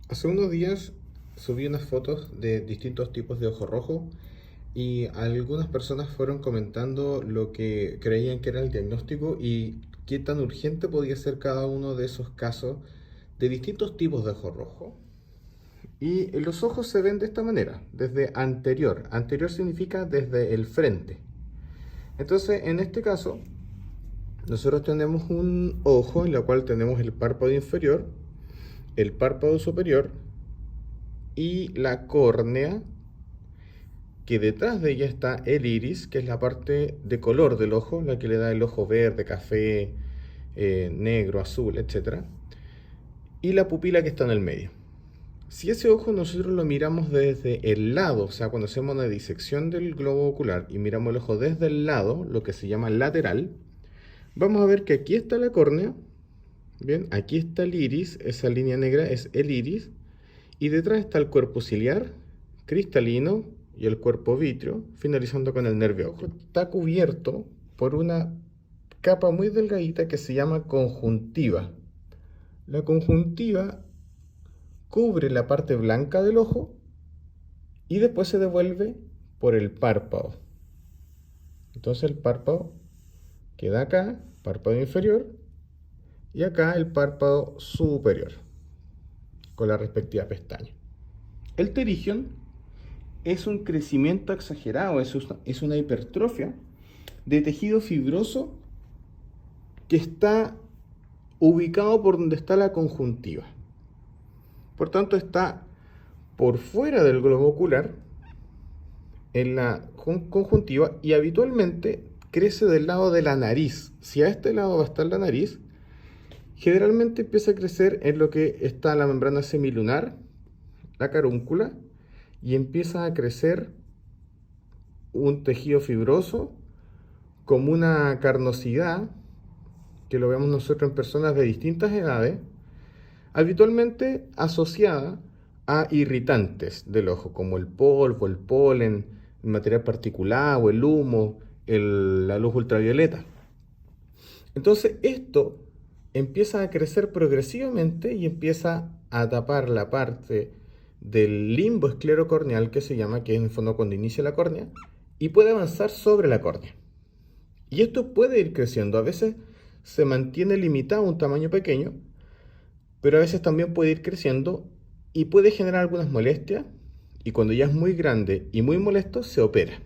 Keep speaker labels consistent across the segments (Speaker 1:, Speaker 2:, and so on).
Speaker 1: Hace unos días subí unas fotos de distintos tipos de ojo rojo y algunas personas fueron comentando lo que creían que era el diagnóstico y qué tan urgente podía ser cada uno de esos casos de distintos tipos de ojo rojo. Y los ojos se ven de esta manera, desde anterior. Anterior significa desde el frente. Entonces, en este caso, nosotros tenemos un ojo en el cual tenemos el párpado inferior, el párpado superior y la córnea, que detrás de ella está el iris, que es la parte de color del ojo, la que le da el ojo verde, café, negro, azul, etcétera, y la pupila que está en el medio. Si ese ojo nosotros lo miramos desde el lado, o sea, cuando hacemos una disección del globo ocular y miramos el ojo desde el lado, lo que se llama lateral, vamos a ver que aquí está la córnea, bien, aquí está el iris, esa línea negra es el iris, y detrás está el cuerpo ciliar, cristalino y el cuerpo vítreo, finalizando con el nervio óptico. Está cubierto por una capa muy delgadita que se llama conjuntiva. La conjuntiva cubre la parte blanca del ojo y después se devuelve por el párpado. Entonces el párpado queda acá, párpado inferior, y acá el párpado superior, con la respectiva pestaña. El pterigion es un crecimiento exagerado, es una hipertrofia de tejido fibroso que está ubicado por donde está la conjuntiva. Por tanto, está por fuera del globo ocular, en la conjuntiva, y habitualmente crece del lado de la nariz. Si a este lado va a estar la nariz, generalmente empieza a crecer en lo que está la membrana semilunar, la carúncula, y empieza a crecer un tejido fibroso como una carnosidad, que lo vemos nosotros en personas de distintas edades, habitualmente asociada a irritantes del ojo, como el polvo, el polen, el material particulado, el humo, la luz ultravioleta. Entonces esto empieza a crecer progresivamente y empieza a tapar la parte del limbo esclerocorneal, que se llama, que es en el fondo cuando inicia la córnea, y puede avanzar sobre la córnea. Y esto puede ir creciendo. A veces se mantiene limitado a un tamaño pequeño, pero a veces también puede ir creciendo y puede generar algunas molestias, y cuando ya es muy grande y muy molesto, se opera.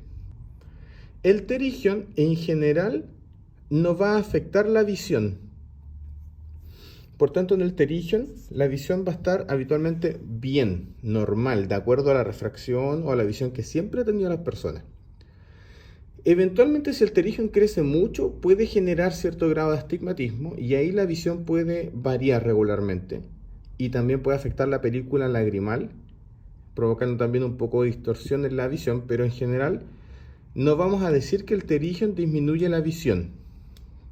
Speaker 1: El pterigion en general no va a afectar la visión. Por tanto, en el pterigion la visión va a estar habitualmente bien, normal, de acuerdo a la refracción o a la visión que siempre han tenido las personas. Eventualmente, si el pterigion crece mucho, puede generar cierto grado de astigmatismo y ahí la visión puede variar regularmente. Y también puede afectar la película lagrimal, provocando también un poco de distorsión en la visión, pero en general no vamos a decir que el pterigion disminuye la visión.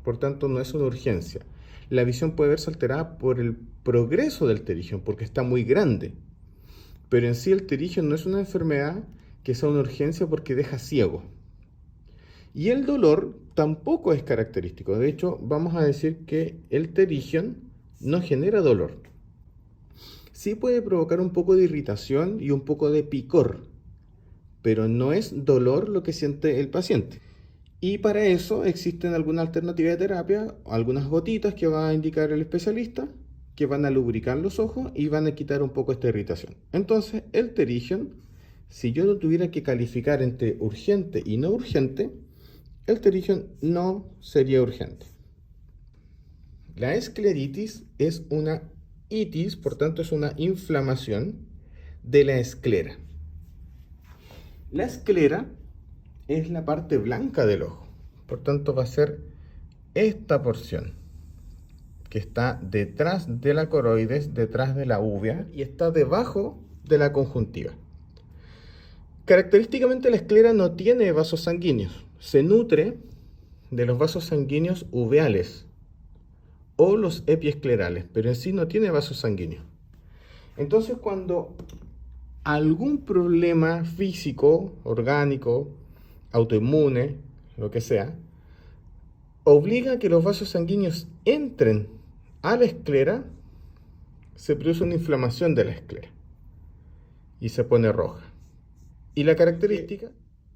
Speaker 1: Por tanto, no es una urgencia. La visión puede verse alterada por el progreso del pterigion, porque está muy grande. Pero en sí el pterigion no es una enfermedad que sea una urgencia porque deja ciego. Y el dolor tampoco es característico. De hecho, vamos a decir que el pterigion no genera dolor. Sí puede provocar un poco de irritación y un poco de picor, pero no es dolor lo que siente el paciente. Y para eso existen algunas alternativas de terapia, algunas gotitas que va a indicar el especialista, que van a lubricar los ojos y van a quitar un poco esta irritación. Entonces, el pterigion, si yo lo tuviera que calificar entre urgente y no urgente, el pterigion no sería urgente. La escleritis es una itis, por tanto es una inflamación de la esclera. La esclera es la parte blanca del ojo, por tanto va a ser esta porción que está detrás de la coroides, detrás de la uvea, y está debajo de la conjuntiva. Característicamente la esclera no tiene vasos sanguíneos, se nutre de los vasos sanguíneos uveales o los epiesclerales, pero en sí no tiene vasos sanguíneos. Entonces, cuando algún problema físico, orgánico, autoinmune, lo que sea, obliga a que los vasos sanguíneos entren a la esclera, se produce una inflamación de la esclera y se pone roja. Y la característica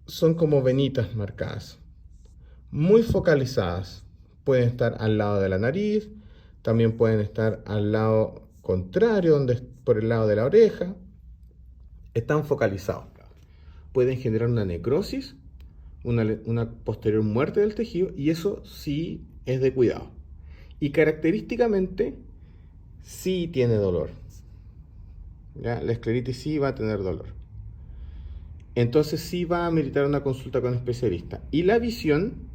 Speaker 1: son como venitas marcadas, muy focalizadas. Pueden estar al lado de la nariz, también pueden estar al lado contrario, por el lado de la oreja. Están focalizados. Pueden generar una necrosis, una posterior muerte del tejido, y eso sí es de cuidado. Y característicamente sí tiene dolor. ¿Ya? La escleritis sí va a tener dolor. Entonces sí va a meritar una consulta con especialista. Y la visión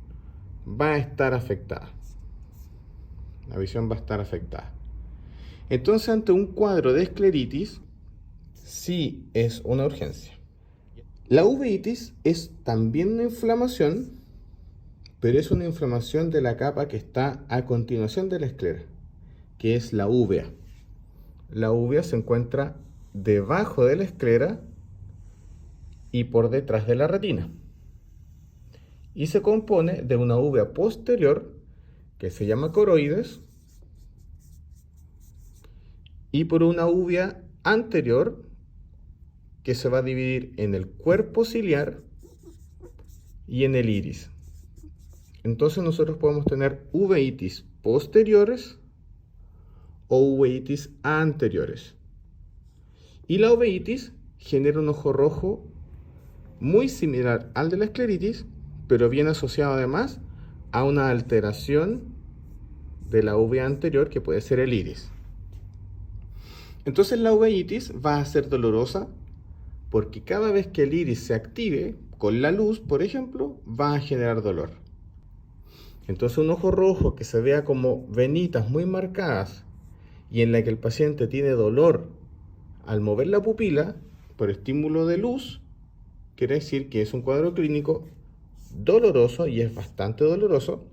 Speaker 1: va a estar afectada. La visión va a estar afectada. Entonces, ante un cuadro de escleritis, sí es una urgencia. La uveitis es también una inflamación, pero es una inflamación de la capa que está a continuación de la esclera, que es la uvea. La uvea se encuentra debajo de la esclera y por detrás de la retina. Y se compone de una uvea posterior, que se llama coroides, y por una uvea anterior, que se va a dividir en el cuerpo ciliar y en el iris. Entonces nosotros podemos tener uveitis posteriores o uveitis anteriores. Y la uveitis genera un ojo rojo muy similar al de la escleritis, pero viene asociado además a una alteración de la uvea anterior, que puede ser el iris. Entonces la uveitis va a ser dolorosa porque cada vez que el iris se active con la luz, por ejemplo, va a generar dolor. Entonces un ojo rojo que se vea como venitas muy marcadas y en la que el paciente tiene dolor al mover la pupila por estímulo de luz, quiere decir que es un cuadro clínico doloroso, y es bastante doloroso,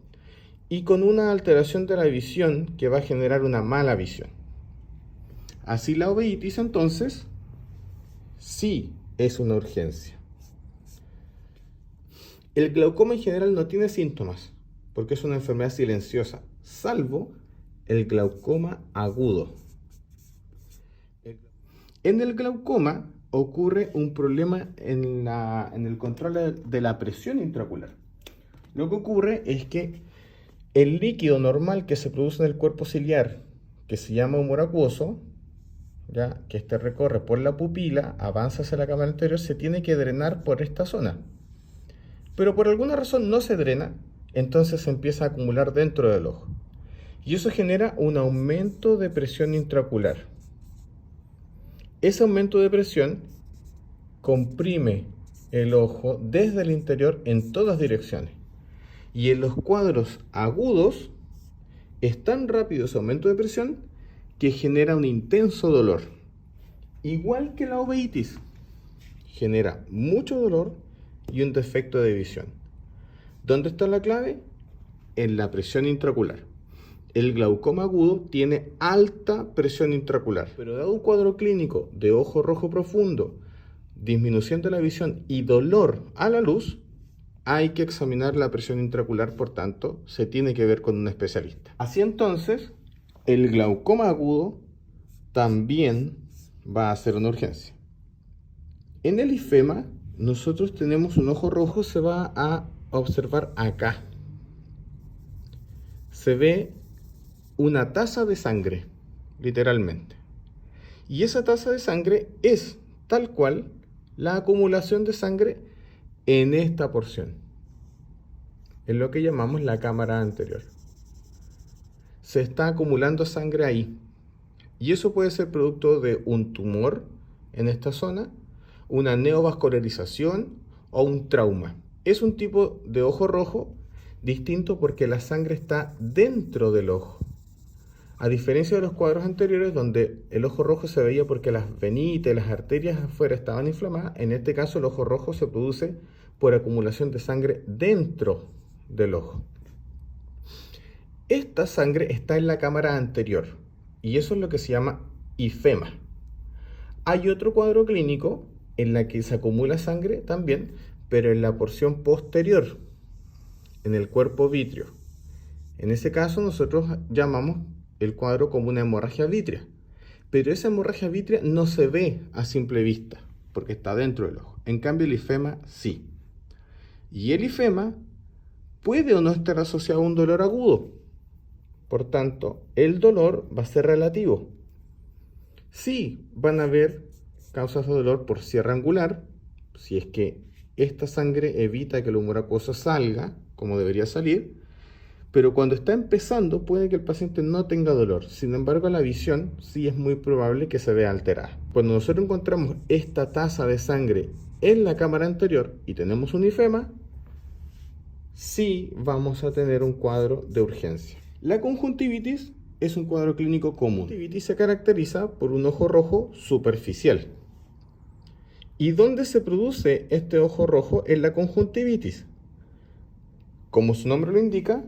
Speaker 1: y con una alteración de la visión que va a generar una mala visión. Así la uveitis entonces sí es una urgencia. El glaucoma en general no tiene síntomas, porque es una enfermedad silenciosa, salvo el glaucoma agudo. En el glaucoma ocurre un problema en el control de la presión intraocular. Lo que ocurre es que el líquido normal que se produce en el cuerpo ciliar, que se llama humor acuoso, ¿ya? Que este recorre por la pupila, avanza hacia la cámara anterior, se tiene que drenar por esta zona. Pero por alguna razón no se drena, entonces se empieza a acumular dentro del ojo. Y eso genera un aumento de presión intraocular. Ese aumento de presión comprime el ojo desde el interior en todas direcciones. Y en los cuadros agudos es tan rápido ese aumento de presión que genera un intenso dolor. Igual que la uveitis, genera mucho dolor y un defecto de visión. ¿Dónde está la clave? En la presión intraocular. El glaucoma agudo tiene alta presión intraocular, pero dado un cuadro clínico de ojo rojo profundo, disminución de la visión y dolor a la luz, hay que examinar la presión intraocular, por tanto, se tiene que ver con un especialista. Así entonces, el glaucoma agudo también va a ser una urgencia. En el ifema, nosotros tenemos un ojo rojo, se va a observar acá. Se ve una taza de sangre, literalmente. Y esa taza de sangre es tal cual la acumulación de sangre en esta porción, en lo que llamamos la cámara anterior. Se está acumulando sangre ahí. Y eso puede ser producto de un tumor en esta zona, una neovascularización o un trauma. Es un tipo de ojo rojo distinto porque la sangre está dentro del ojo. A diferencia de los cuadros anteriores donde el ojo rojo se veía porque las venitas y las arterias afuera estaban inflamadas, en este caso el ojo rojo se produce por acumulación de sangre dentro del ojo. Esta sangre está en la cámara anterior y eso es lo que se llama ifema. Hay otro cuadro clínico en la que se acumula sangre también, pero en la porción posterior, en el cuerpo vítreo. En ese caso nosotros llamamos el cuadro como una hemorragia vítrea, pero esa hemorragia vítrea no se ve a simple vista, porque está dentro del ojo. En cambio, el ifema sí. Y el ifema puede o no estar asociado a un dolor agudo. Por tanto, el dolor va a ser relativo. Sí, van a haber causas de dolor por cierre angular, si es que esta sangre evita que el humor acuoso salga como debería salir, pero cuando está empezando puede que el paciente no tenga dolor. Sin embargo, la visión sí es muy probable que se vea alterada. Cuando nosotros encontramos esta tasa de sangre en la cámara anterior y tenemos un ifema, sí vamos a tener un cuadro de urgencia. La conjuntivitis es un cuadro clínico común. La conjuntivitis se caracteriza por un ojo rojo superficial. ¿Y dónde se produce este ojo rojo en la conjuntivitis? Como su nombre lo indica,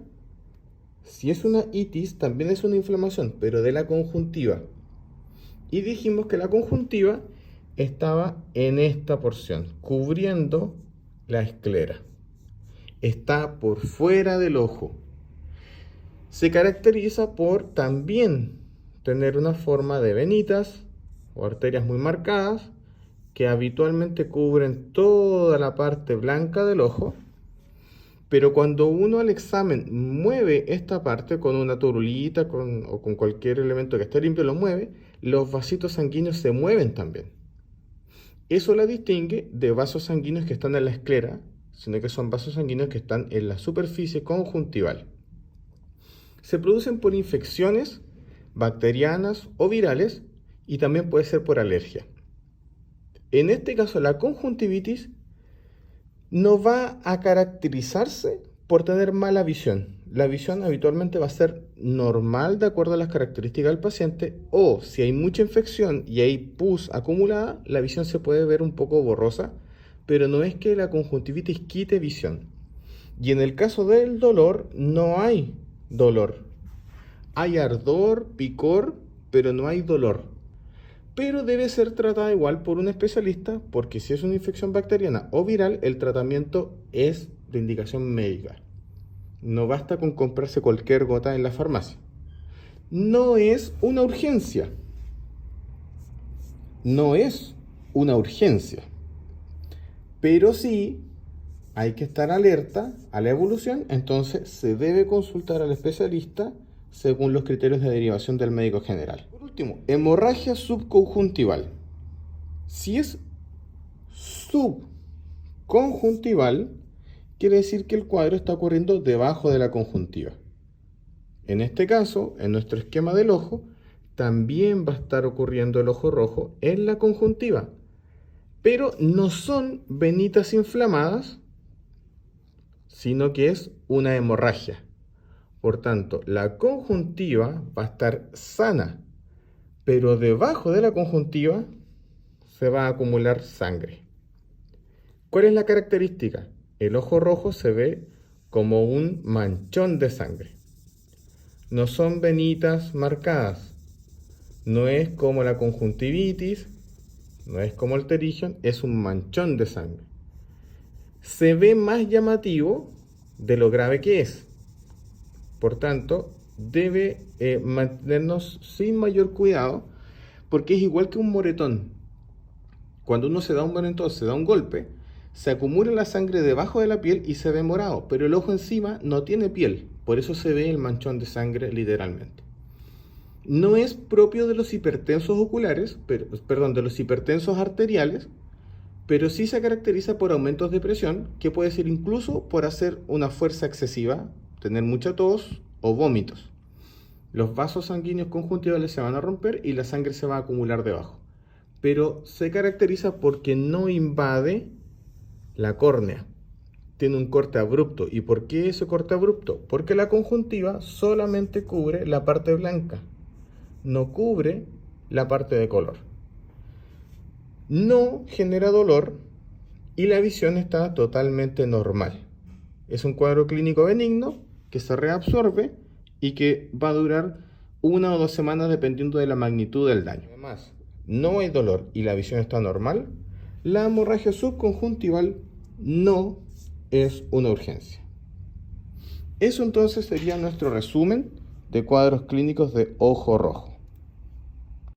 Speaker 1: si es una itis, también es una inflamación, pero de la conjuntiva. Y dijimos que la conjuntiva estaba en esta porción, cubriendo la esclera. Está por fuera del ojo. Se caracteriza por también tener una forma de venitas o arterias muy marcadas que habitualmente cubren toda la parte blanca del ojo, pero cuando uno al examen mueve esta parte con una torulita o con cualquier elemento que esté limpio, lo mueve, los vasitos sanguíneos se mueven también. Eso la distingue de vasos sanguíneos que están en la esclera, sino que son vasos sanguíneos que están en la superficie conjuntival. Se producen por infecciones bacterianas o virales y también puede ser por alergia. En este caso, la conjuntivitis no va a caracterizarse por tener mala visión. La visión habitualmente va a ser normal de acuerdo a las características del paciente, o si hay mucha infección y hay pus acumulada, la visión se puede ver un poco borrosa, pero no es que la conjuntivitis quite visión. Y en el caso del dolor, no hay dolor. Hay ardor, picor, pero no hay dolor. Pero debe ser tratada igual por un especialista, porque si es una infección bacteriana o viral, el tratamiento es de indicación médica. No basta con comprarse cualquier gota en la farmacia. No es una urgencia. No es una urgencia. Pero sí hay que estar alerta a la evolución, entonces se debe consultar al especialista según los criterios de derivación del médico general. Por último, hemorragia subconjuntival. Si es subconjuntival, quiere decir que el cuadro está ocurriendo debajo de la conjuntiva. En este caso, en nuestro esquema del ojo, también va a estar ocurriendo el ojo rojo en la conjuntiva, pero no son venitas inflamadas, sino que es una hemorragia. Por tanto, la conjuntiva va a estar sana, pero debajo de la conjuntiva se va a acumular sangre. ¿Cuál es la característica? El ojo rojo se ve como un manchón de sangre. No son venitas marcadas. No es como la conjuntivitis, no es como el pterygium, es un manchón de sangre. Se ve más llamativo de lo grave que es. Por tanto, debe mantenernos sin mayor cuidado, porque es igual que un moretón. Cuando uno se da un moretón, se da un golpe, se acumula la sangre debajo de la piel y se ve morado, pero el ojo encima no tiene piel, por eso se ve el manchón de sangre literalmente. No es propio de los hipertensos oculares, de los hipertensos arteriales, pero sí se caracteriza por aumentos de presión, que puede ser incluso por hacer una fuerza excesiva, tener mucha tos o vómitos. Los vasos sanguíneos conjuntivales se van a romper y la sangre se va a acumular debajo. Pero se caracteriza porque no invade la córnea. Tiene un corte abrupto. ¿Y por qué ese corte abrupto? Porque la conjuntiva solamente cubre la parte blanca, no cubre la parte de color. No genera dolor y la visión está totalmente normal. Es un cuadro clínico benigno que se reabsorbe y que va a durar 1 o 2 semanas dependiendo de la magnitud del daño. Además, no hay dolor y la visión está normal. La hemorragia subconjuntival no es una urgencia. Eso entonces sería nuestro resumen de cuadros clínicos de ojo rojo.